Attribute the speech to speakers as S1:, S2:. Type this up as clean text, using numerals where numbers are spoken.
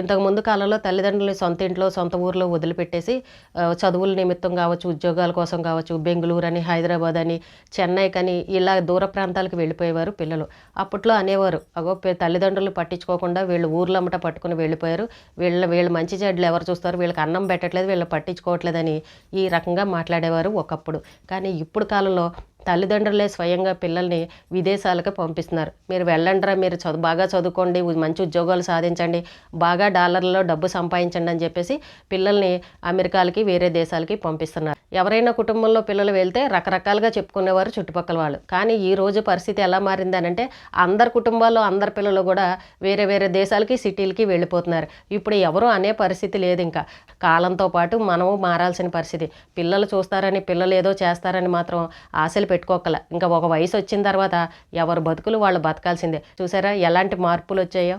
S1: ఇంతకుముందు కాలంలో తల్లిదండ్రులని సొంత ఇంట్లో, సొంత ఊర్లో వదిలిపెట్టేసి చదువుల నిమిత్తం కావచ్చు, ఉద్యోగాల కోసం కావచ్చు, బెంగుళూరు అని, హైదరాబాద్ అని, చెన్నైకని ఇలా దూర ప్రాంతాలకు వెళ్ళిపోయేవారు పిల్లలు. అప్పట్లో అనేవారు, అగో తల్లిదండ్రులు పట్టించుకోకుండా వీళ్ళు ఊర్లమ్మట పట్టుకుని వెళ్ళిపోయారు. వీళ్ళ మంచి చెడ్డలు ఎవరు చూస్తారు? వీళ్ళకి అన్నం పెట్టట్లేదు, వీళ్ళు పట్టించుకోవట్లేదని ఈ రకంగా మాట్లాడేవారు ఒకప్పుడు. కానీ ఇప్పుడు కాలంలో తల్లిదండ్రులే స్వయంగా పిల్లల్ని విదేశాలకు పంపిస్తున్నారు. మీరు వెళ్ళండిరా, మీరు బాగా చదువుకోండి, మంచి ఉద్యోగాలు సాధించండి, బాగా డాలర్లలో డబ్బు సంపాదించండి అని చెప్పేసి పిల్లల్ని అమెరికాలకి, వేరే దేశాలకి పంపిస్తున్నారు. ఎవరైనా కుటుంబంలో పిల్లలు వెళ్తే రకరకాలుగా చెప్పుకునేవారు చుట్టుపక్కల వాళ్ళు. కానీ ఈ రోజు పరిస్థితి ఎలా మారిందనంటే అందరి కుటుంబాల్లో అందరి పిల్లలు కూడా వేరే వేరే దేశాలకి, సిటీలకి వెళ్ళిపోతున్నారు. ఇప్పుడు ఎవరు అనే పరిస్థితి లేదు. ఇంకా కాలంతో పాటు మనము మారాల్సిన పరిస్థితి. పిల్లలు చూస్తారని, పిల్లలు ఏదో చేస్తారని మాత్రం ఆశలు పెట్టుకోకల. ఇంకా ఒక వయసు వచ్చిన తర్వాత ఎవరు బతుకులు వాళ్ళు బతకాల్సిందే. చూసారా ఎలాంటి మార్పులు వచ్చాయో.